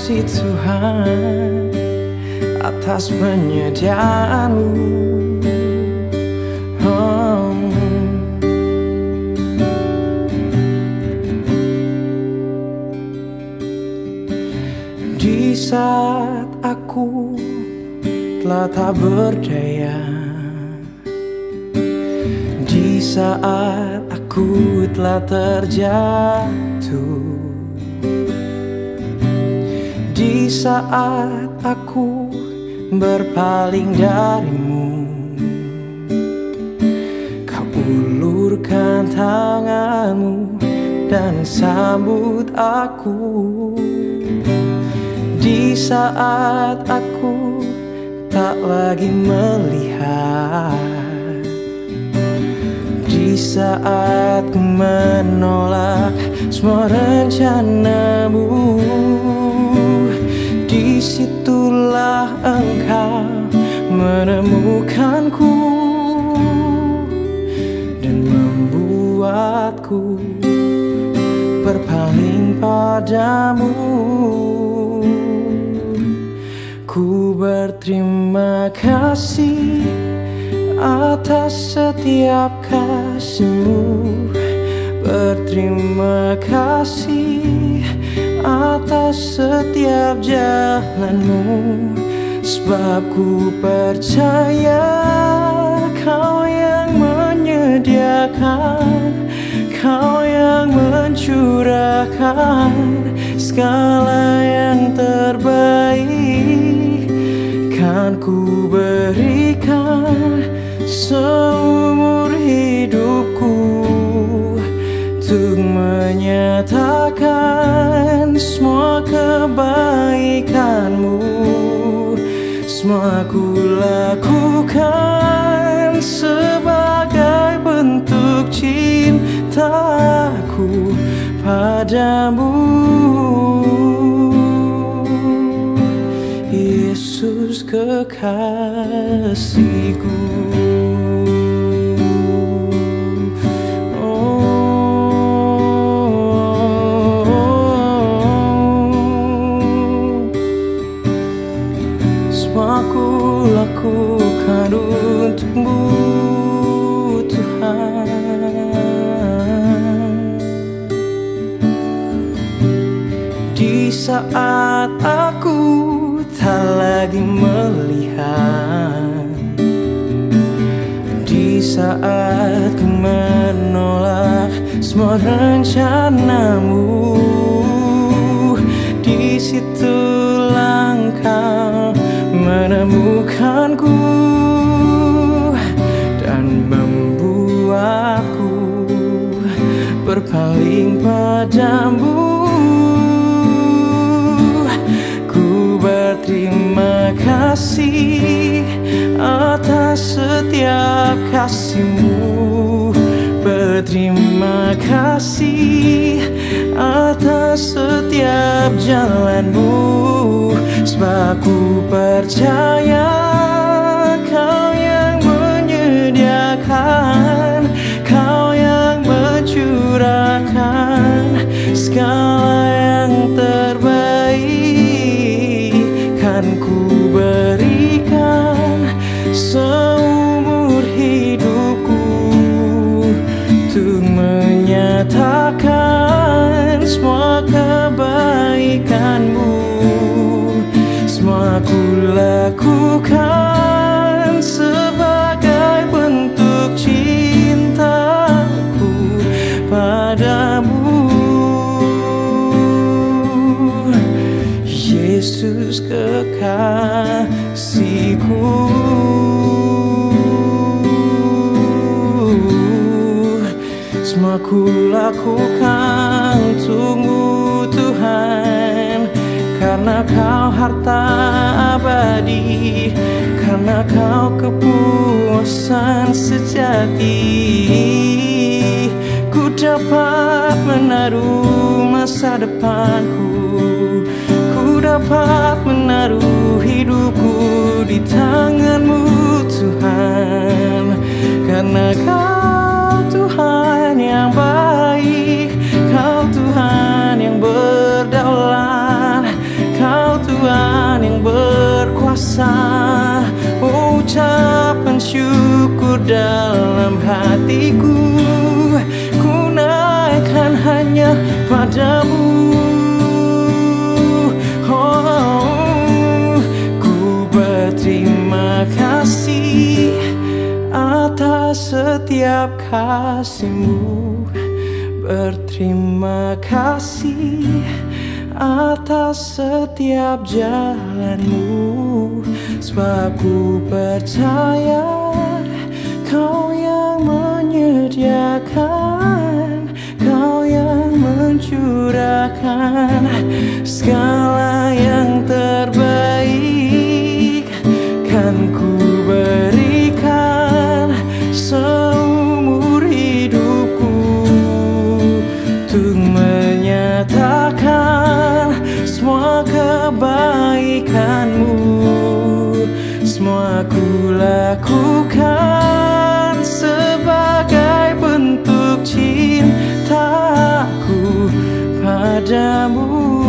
kasih Tuhan atas penyediaan-Mu. Di saat aku telah tak berdaya, di saat aku telah terjatuh, di saat aku berpaling dari-Mu, Kau ulurkan tangan-Mu dan sambut aku. Di saat aku tak lagi melihat, di saat ku menolak semua rencana-Mu, disitulah Engkau menemukanku dan membuatku berpaling padamu. Ku berterima kasih atas setiap kasih-Mu, berterima kasih atas setiap jalan-Mu, sebab ku percaya Kau yang menyediakan, Kau yang mencurahkan segala yang terbaik. Kan ku berikan seumur hidupku untuk menyatakan semua kebaikan-Mu. Semua ku lakukan sebagai bentuk cintaku padamu, Yesus kekasihku. Semua ku lakukan untuk-Mu, Tuhan. Di saat aku tak lagi melihat, di saat ku menolak semua rencana-Mu, disitulah Engkau menemukanku dan membuatku berpaling padamu. Ku berterima kasih atas setiap kasih-Mu, berterima kasih atas setiap jalan-Mu, sebab ku percaya Kau yang menyediakan, Kau yang mencurahkan segala yang terbaik. Kan ku berikan seumur hidupku untuk menyatakan semua kebaikan-Mu. Semua ku lakukan sebagai bentuk cintaku padamu, Yesus kekasihku. Semua ku lakukan untuk-Mu, Tuhan, karena Kau harta abadi, karena Kau kepuasan sejati. Ku dapat menaruh masa depanku, ku dapat menaruh hidupku di tangan-Mu, Tuhan, karena Kau Tuhan yang baik, Kau Tuhan yang berdaulat, Kau Tuhan yang berkuasa. Ucapan syukur dalam hatiku, ku naikkan hanya padamu. Oh, ku berterima kasih atas setiap kasih-Mu, berterima kasih atas setiap jalan-Mu, sebab ku percaya Kau yang menyediakan, Kau yang mencurahkan segala yang terbaik, kan ku berikan seumur hidupku untuk menyatakan semua kebaikan-Mu. Semua ku lakukan sebagai bentuk cintaku padamu.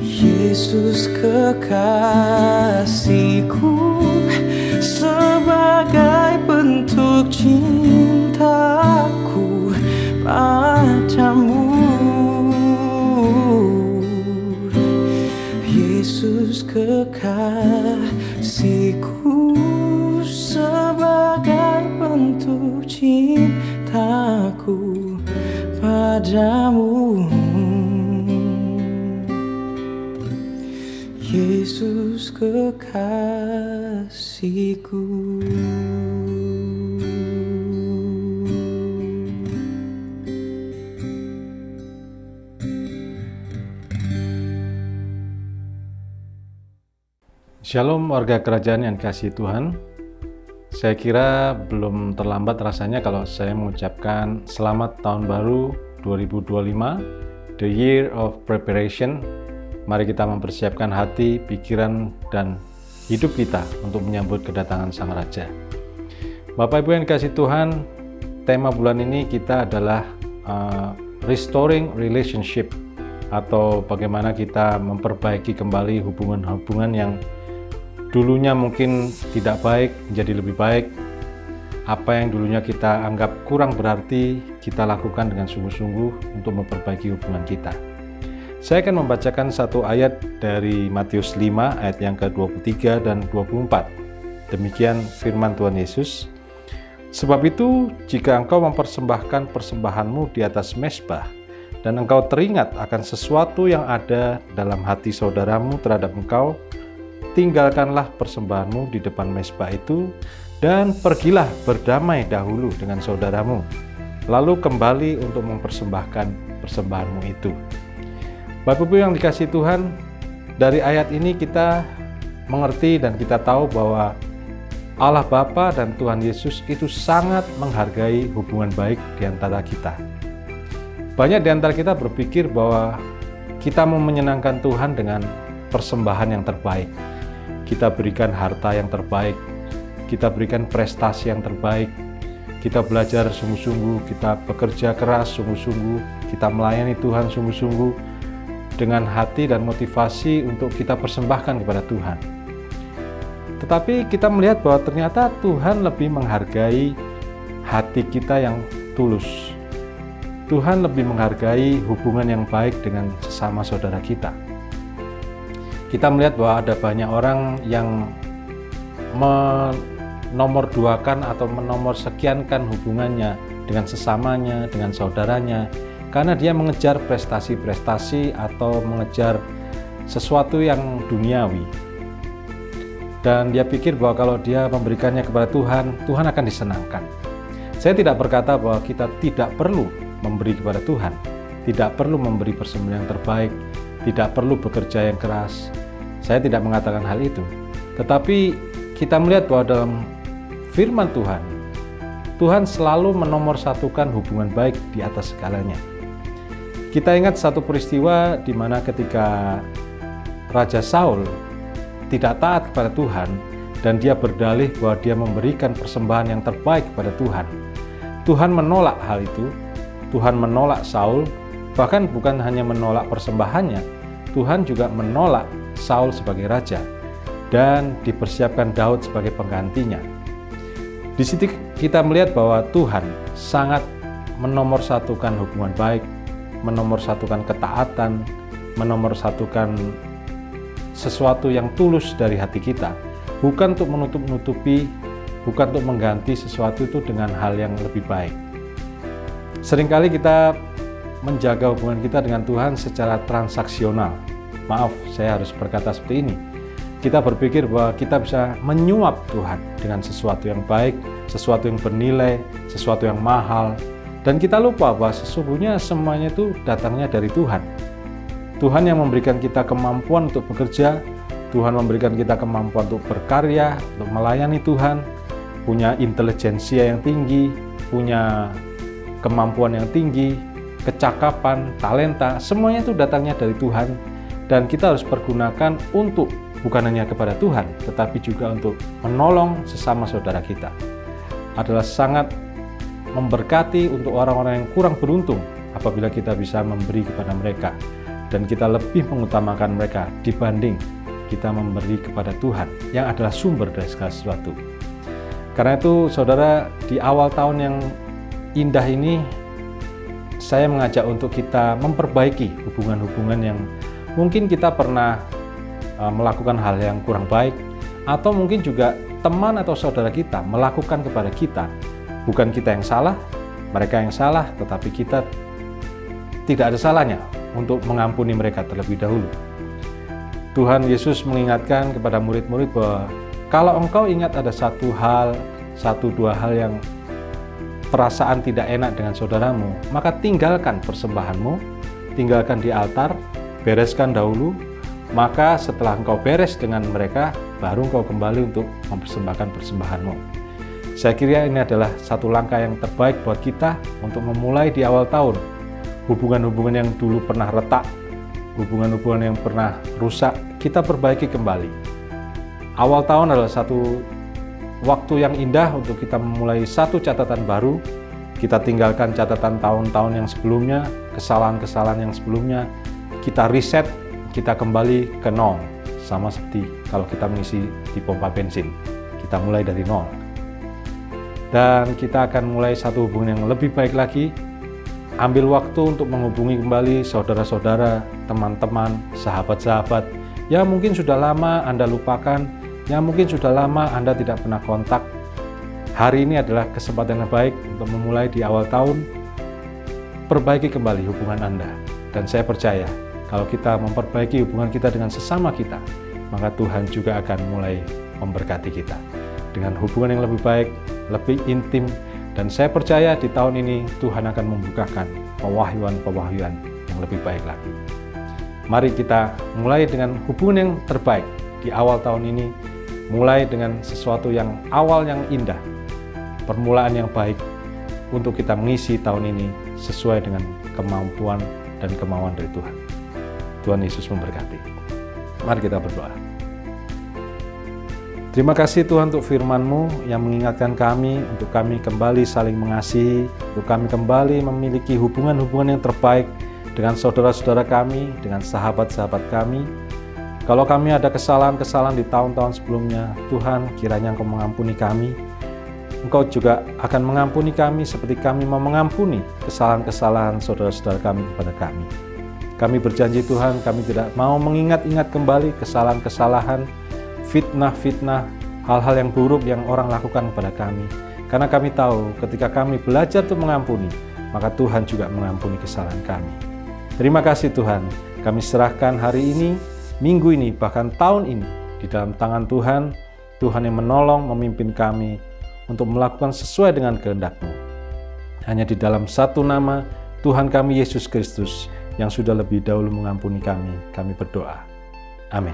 Yesus kekasihku, sebagai bentuk cintaku padamu. Yesus kekasihku, sebagai bentuk cintaku padamu. Yesus kekasihku. Shalom warga kerajaan yang kasih Tuhan. Saya kira belum terlambat rasanya kalau saya mengucapkan selamat tahun baru 2025, the year of preparation. Mari kita mempersiapkan hati, pikiran, dan hidup kita untuk menyambut kedatangan Sang Raja. Bapak Ibu yang kasih Tuhan, tema bulan ini kita adalah restoring relationship, atau bagaimana kita memperbaiki kembali hubungan-hubungan yang dulunya mungkin tidak baik menjadi lebih baik. Apa yang dulunya kita anggap kurang berarti, kita lakukan dengan sungguh-sungguh untuk memperbaiki hubungan kita. Saya akan membacakan satu ayat dari Matius 5 ayat yang ke-23 dan 24. Demikian firman Tuhan Yesus. Sebab itu, jika engkau mempersembahkan persembahanmu di atas mezbah, dan engkau teringat akan sesuatu yang ada dalam hati saudaramu terhadap engkau, tinggalkanlah persembahanmu di depan mezbah itu, dan pergilah berdamai dahulu dengan saudaramu, lalu kembali untuk mempersembahkan persembahanmu itu. Bapak Ibu yang dikasihi Tuhan, dari ayat ini kita mengerti dan kita tahu bahwa Allah Bapa dan Tuhan Yesus itu sangat menghargai hubungan baik di antara kita. Banyak di antara kita berpikir bahwa kita mau menyenangkan Tuhan dengan persembahan yang terbaik. Kita berikan harta yang terbaik, kita berikan prestasi yang terbaik, kita belajar sungguh-sungguh, kita bekerja keras sungguh-sungguh, kita melayani Tuhan sungguh-sungguh dengan hati dan motivasi untuk kita persembahkan kepada Tuhan. Tetapi kita melihat bahwa ternyata Tuhan lebih menghargai hati kita yang tulus. Tuhan lebih menghargai hubungan yang baik dengan sesama saudara kita. Kita melihat bahwa ada banyak orang yang menomorduakan atau menomorsekiankan hubungannya dengan sesamanya, dengan saudaranya, karena dia mengejar prestasi-prestasi atau mengejar sesuatu yang duniawi. Dan dia pikir bahwa kalau dia memberikannya kepada Tuhan, Tuhan akan disenangkan. Saya tidak berkata bahwa kita tidak perlu memberi kepada Tuhan, tidak perlu memberi persembahan yang terbaik, tidak perlu bekerja yang keras. Saya tidak mengatakan hal itu. Tetapi kita melihat bahwa dalam firman Tuhan, Tuhan selalu menomorsatukan hubungan baik di atas segalanya. Kita ingat satu peristiwa di mana ketika Raja Saul tidak taat kepada Tuhan dan dia berdalih bahwa dia memberikan persembahan yang terbaik kepada Tuhan. Tuhan menolak hal itu. Tuhan menolak Saul, Bahkan bukan hanya menolak persembahannya, Tuhan juga menolak Saul sebagai raja dan dipersiapkan Daud sebagai penggantinya. Di situ kita melihat bahwa Tuhan sangat menomorsatukan hubungan baik, menomorsatukan ketaatan, menomorsatukan sesuatu yang tulus dari hati kita, bukan untuk menutup-nutupi, bukan untuk mengganti sesuatu itu dengan hal yang lebih baik. Seringkali kita menjaga hubungan kita dengan Tuhan secara transaksional. Maaf, saya harus berkata seperti ini. Kita berpikir bahwa kita bisa menyuap Tuhan dengan sesuatu yang baik, sesuatu yang bernilai, sesuatu yang mahal, dan kita lupa bahwa sesungguhnya semuanya itu datangnya dari Tuhan. Tuhan yang memberikan kita kemampuan untuk bekerja, Tuhan memberikan kita kemampuan untuk berkarya, untuk melayani Tuhan, punya intelijensia yang tinggi, punya kemampuan yang tinggi, kecakapan, talenta, semuanya itu datangnya dari Tuhan. Dan kita harus pergunakan untuk bukan hanya kepada Tuhan, tetapi juga untuk menolong sesama saudara kita. Adalah sangat memberkati untuk orang-orang yang kurang beruntung apabila kita bisa memberi kepada mereka. Dan kita lebih mengutamakan mereka dibanding kita memberi kepada Tuhan yang adalah sumber dari segala sesuatu. Karena itu saudara, di awal tahun yang indah ini saya mengajak untuk kita memperbaiki hubungan-hubungan yang mungkin kita pernah melakukan hal yang kurang baik, atau mungkin juga teman atau saudara kita melakukan kepada kita. Bukan kita yang salah, mereka yang salah, tetapi kita tidak ada salahnya untuk mengampuni mereka terlebih dahulu. Tuhan Yesus mengingatkan kepada murid-murid bahwa kalau engkau ingat ada satu dua hal yang perasaan tidak enak dengan saudaramu, maka tinggalkan persembahanmu, tinggalkan di altar, bereskan dahulu, maka setelah engkau beres dengan mereka, baru engkau kembali untuk mempersembahkan persembahanmu. Saya kira ini adalah satu langkah yang terbaik buat kita untuk memulai di awal tahun. Hubungan-hubungan yang dulu pernah retak, hubungan-hubungan yang pernah rusak, kita perbaiki kembali. Awal tahun adalah satu waktu yang indah untuk kita memulai satu catatan baru. Kita tinggalkan catatan tahun-tahun yang sebelumnya, kesalahan-kesalahan yang sebelumnya, kita reset, kita kembali ke nol. Sama seperti kalau kita mengisi di pompa bensin, kita mulai dari nol. Dan kita akan mulai satu hubungan yang lebih baik lagi. Ambil waktu untuk menghubungi kembali saudara-saudara, teman-teman, sahabat-sahabat yang mungkin sudah lama Anda lupakan, yang mungkin sudah lama Anda tidak pernah kontak. Hari ini adalah kesempatan yang baik untuk memulai di awal tahun, perbaiki kembali hubungan Anda. Dan saya percaya, kalau kita memperbaiki hubungan kita dengan sesama kita, maka Tuhan juga akan mulai memberkati kita dengan hubungan yang lebih baik, lebih intim. Dan saya percaya di tahun ini Tuhan akan membukakan pewahyuan-pewahyuan yang lebih baik lagi. Mari kita mulai dengan hubungan yang terbaik di awal tahun ini, mulai dengan sesuatu yang awal yang indah, permulaan yang baik untuk kita mengisi tahun ini sesuai dengan kemampuan dan kemauan dari Tuhan. Tuhan Yesus memberkati. Mari kita berdoa. Terima kasih Tuhan untuk firman-Mu yang mengingatkan kami untuk kami kembali saling mengasihi, untuk kami kembali memiliki hubungan-hubungan yang terbaik dengan saudara-saudara kami, dengan sahabat-sahabat kami. Kalau kami ada kesalahan-kesalahan di tahun-tahun sebelumnya, Tuhan kiranya Engkau mengampuni kami. Engkau juga akan mengampuni kami seperti kami mau mengampuni kesalahan-kesalahan saudara-saudara kami kepada kami. Kami berjanji Tuhan, kami tidak mau mengingat-ingat kembali kesalahan-kesalahan, fitnah-fitnah, hal-hal yang buruk yang orang lakukan kepada kami. Karena kami tahu ketika kami belajar untuk mengampuni, maka Tuhan juga mengampuni kesalahan kami. Terima kasih Tuhan, kami serahkan hari ini, minggu ini, bahkan tahun ini di dalam tangan Tuhan. Tuhan yang menolong, memimpin kami untuk melakukan sesuai dengan kehendak-Mu. Hanya di dalam satu nama, Tuhan kami Yesus Kristus, yang sudah lebih dahulu mengampuni kami berdoa. Amin.